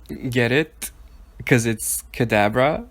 Get it? Because it's Cadabra?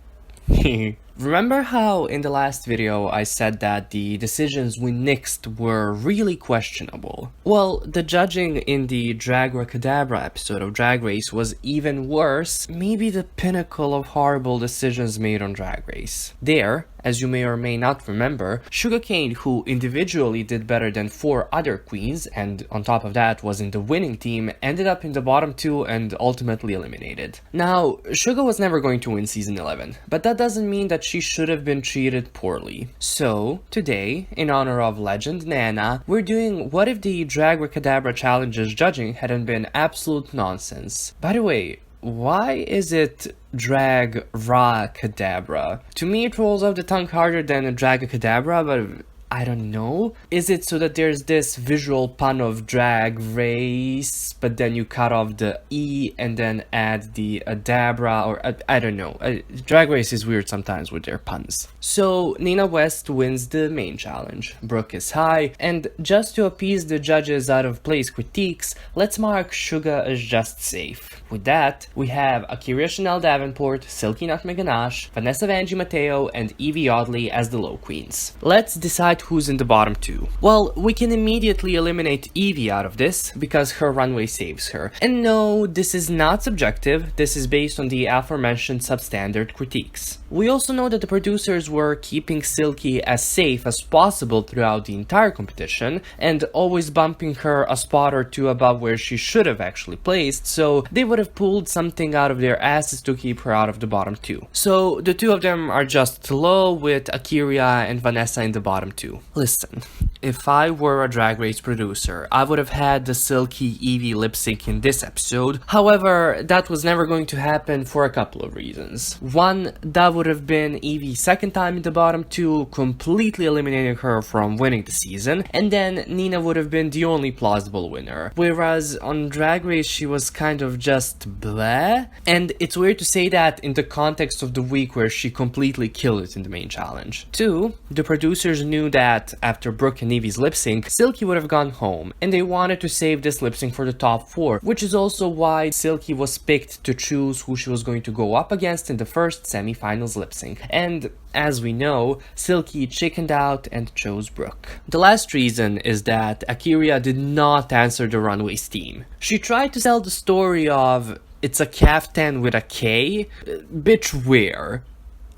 Remember how in the last video I said that the decisions we nixed were really questionable? Well, the judging in the Dragracadabra episode of Drag Race was even worse, maybe the pinnacle of horrible decisions made on Drag Race. There, as you may or may not remember, Sugarcane, who individually did better than 4 other queens, and on top of that was in the winning team, ended up in the bottom 2 and ultimately eliminated. Now, Suga was never going to win season 11, but that doesn't mean that she should have been treated poorly. So, today, in honor of legend Nana, we're doing what if the Dragracadabra challenges judging hadn't been absolute nonsense. By the way, why is it Dragracadabra? To me, it rolls off the tongue harder than a Dragacadabra, but I don't know. Is it so that there's this visual pun of drag race, but then you cut off the E and then add the Adabra, or I don't know. Drag Race is weird sometimes with their puns. So Nina West wins the main challenge. Brooke is high, and just to appease the judges' out of place critiques, let's mark Suga as just safe. With that, we have Akira Chanel Davenport, Silky Nutmeg Ganache, Vanessa Vanjie Mateo, and Evie Oddly as the low queens. Let's decide who's in the bottom 2. Well, we can immediately eliminate Evie out of this because her runway saves her. And no, this is not subjective, this is based on the aforementioned substandard critiques. We also know that the producers were keeping Silky as safe as possible throughout the entire competition and always bumping her a spot or 2 above where she should have actually placed, so they would have pulled something out of their asses to keep her out of the bottom 2. So the 2 of them are just low, with Akira and Vanessa in the bottom 2. Listen, if I were a Drag Race producer, I would have had the Silky Evie lip sync in this episode. However, that was never going to happen for a couple of reasons. One, that would have been Evie's second time in the bottom 2, completely eliminating her from winning the season, and then Nina would have been the only plausible winner. Whereas on Drag Race she was kind of just bleh, and it's weird to say that in the context of the week where she completely killed it in the main challenge. 2, the producers knew that after Brooke and Evie's lip sync, Silky would have gone home, and they wanted to save this lip sync for the top 4, which is also why Silky was picked to choose who she was going to go up against in the first semi-finals lip sync. And as we know, Silky chickened out and chose Brooke. The last reason is that Akira did not answer the runway's team. She tried to sell the story of it's a caftan with a K. Bitch, where?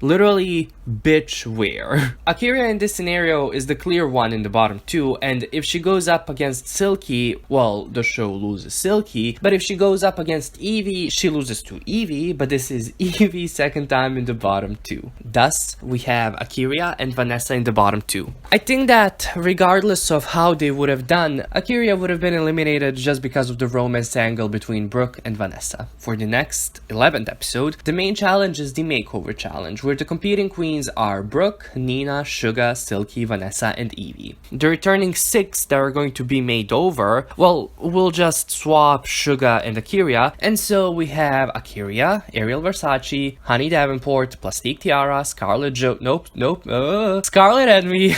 Literally, bitch, where? Akira in this scenario is the clear one in the bottom 2, and if she goes up against Silky, well, the show loses Silky, but if she goes up against Evie, she loses to Evie, but this is Evie's second time in the bottom 2. Thus, we have Akira and Vanessa in the bottom 2. I think that regardless of how they would have done, Akira would have been eliminated just because of the romance angle between Brooke and Vanessa. For the next 11th episode, the main challenge is the Makeover challenge, where the competing queens are Brooke, Nina, Suga, Silky, Vanessa, and Evie. The returning 6 that are going to be made over, well, we'll just swap Suga and Akira, and so we have Akira, Ariel Versace, Honey Davenport, Plastique Tiara, Scarlett Scarlett Envy,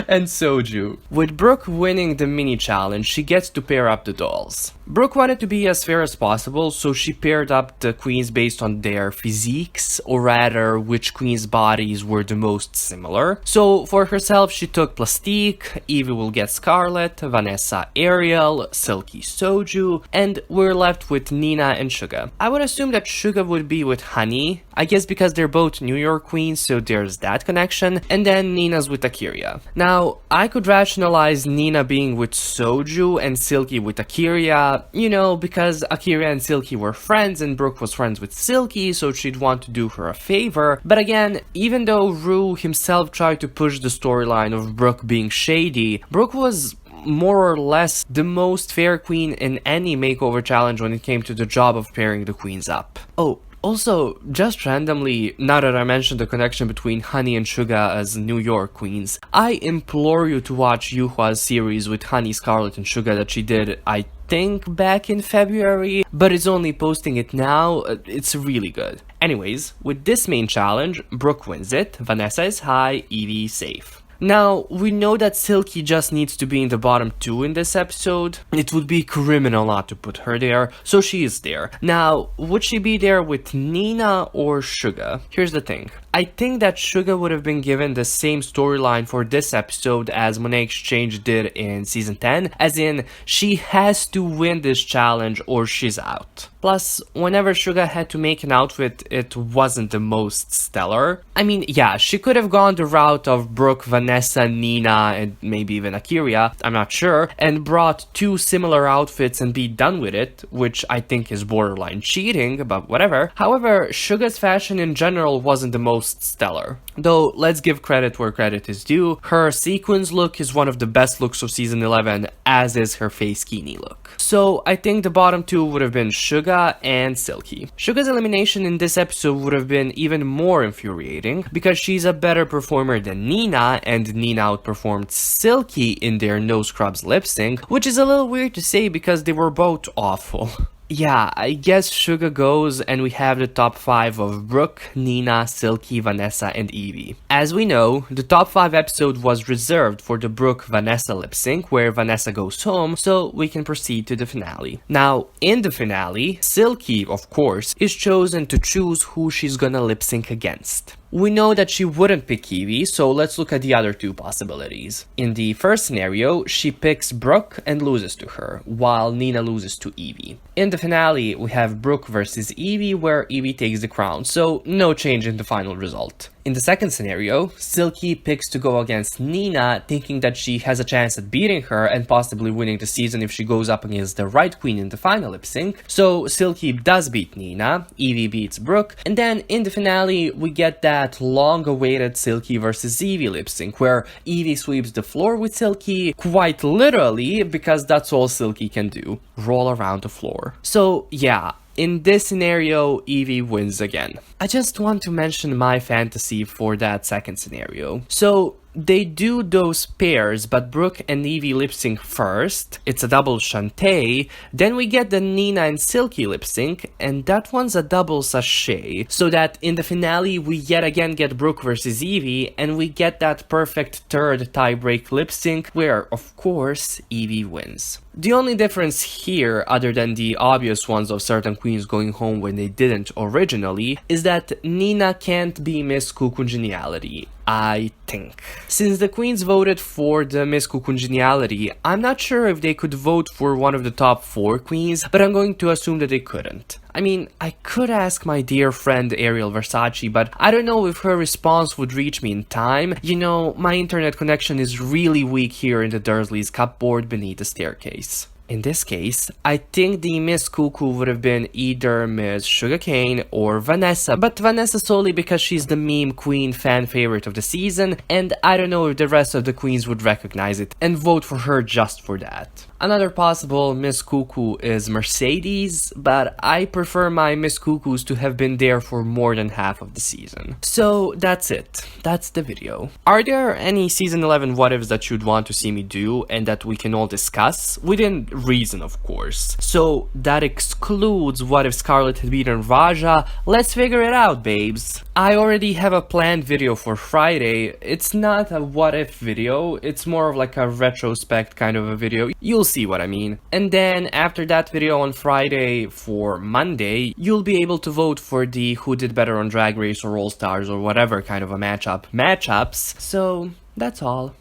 and Soju. With Brooke winning the mini challenge, she gets to pair up the dolls. Brooke wanted to be as fair as possible, so she paired up the queens based on their physiques, or rather, which queen's bodies were the most similar. So for herself, she took Plastique, Evie will get Scarlett, Vanessa Ariel, Silky Soju, and we're left with Nina and Suga. I would assume that Suga would be with Honey, I guess because they're both New York queens, so there's that connection, and then Nina's with Akira. Now, I could rationalize Nina being with Soju and Silky with Akira, you know, because Akira and Silky were friends and Brooke was friends with Silky, so she'd want to do her a favor. But again, even though Rue himself tried to push the storyline of Brooke being shady, Brooke was more or less the most fair queen in any makeover challenge when it came to the job of pairing the queens up. Oh, also, just randomly, now that I mentioned the connection between Honey and Suga as New York queens, I implore you to watch Yuhua's series with Honey, Scarlett, and Suga that she did, I think, back in February, but it's only posting it now. It's really good. Anyways, with this main challenge, Brooke wins it, Vanessa is high, Evie safe. Now, we know that Silky just needs to be in the bottom 2 in this episode. It would be criminal not to put her there, so she is there. Now, would she be there with Nina or Suga? Here's the thing. I think that Suga would have been given the same storyline for this episode as Monet Exchange did in season 10, as in, she has to win this challenge or she's out. Plus, whenever Suga had to make an outfit, it wasn't the most stellar. I mean, yeah, she could have gone the route of Brooke, Vanessa, Nina, and maybe even Akira, I'm not sure, and brought 2 similar outfits and be done with it, which I think is borderline cheating, but whatever. However, Suga's fashion in general wasn't the most stellar. Though, let's give credit where credit is due, her sequins look is one of the best looks of season 11, as is her face kini look. So, I think the bottom 2 would have been Suga and Silky. Suga's elimination in this episode would have been even more infuriating, because she's a better performer than Nina, and Nina outperformed Silky in their no scrubs lip sync, which is a little weird to say because they were both awful. Yeah, I guess Suga goes and we have the top 5 of Brooke, Nina, Silky, Vanessa, and Evie. As we know, the top 5 episode was reserved for the Brooke-Vanessa lip sync where Vanessa goes home, so we can proceed to the finale. Now, in the finale, Silky, of course, is chosen to choose who she's gonna lip sync against. We know that she wouldn't pick Evie, so let's look at the other 2 possibilities. In the first scenario, she picks Brooke and loses to her, while Nina loses to Evie. In the finale, we have Brooke versus Evie, where Evie takes the crown, so no change in the final result. In the second scenario, Silky picks to go against Nina, thinking that she has a chance at beating her and possibly winning the season if she goes up against the right queen in the final lip sync. So Silky does beat Nina, Evie beats Brooke, and then in the finale we get that long-awaited Silky versus Evie lip sync, where Evie sweeps the floor with Silky, quite literally, because that's all Silky can do, roll around the floor. So yeah, in this scenario, Evie wins again. I just want to mention my fantasy for that second scenario. So, they do those pairs, but Brooke and Evie lip sync first. It's a double Shantae. Then we get the Nina and Silky lip sync, and that one's a double sachet. So that in the finale, we yet again get Brooke versus Evie, and we get that perfect third tie-break lip sync, where, of course, Evie wins. The only difference here, other than the obvious ones of certain queens going home when they didn't originally, is that Nina can't be Miss Congeniality, I think. Since the queens voted for the Miss Congeniality, I'm not sure if they could vote for one of the top 4 queens, but I'm going to assume that they couldn't. I mean, I could ask my dear friend Ariel Versace, but I don't know if her response would reach me in time. You know, my internet connection is really weak here in the Dursleys' cupboard beneath the staircase. In this case, I think the Miss Cuckoo would have been either Miss Sugarcane or Vanessa, but Vanessa solely because she's the meme queen fan favorite of the season, and I don't know if the rest of the queens would recognize it and vote for her just for that. Another possible Miss Cuckoo is Mercedes, but I prefer my Miss Cuckoos to have been there for more than half of the season. So that's it. That's the video. Are there any season 11 what ifs that you'd want to see me do and that we can all discuss? Within reason, of course. So that excludes what if Scarlett had beaten Raja. Let's figure it out, babes. I already have a planned video for Friday. It's not a what if video, it's more of like a retrospect kind of a video. You'll see what I mean. And then after that video on Friday for Monday, you'll be able to vote for the who did better on Drag Race or All Stars or whatever kind of a matchups. So that's all.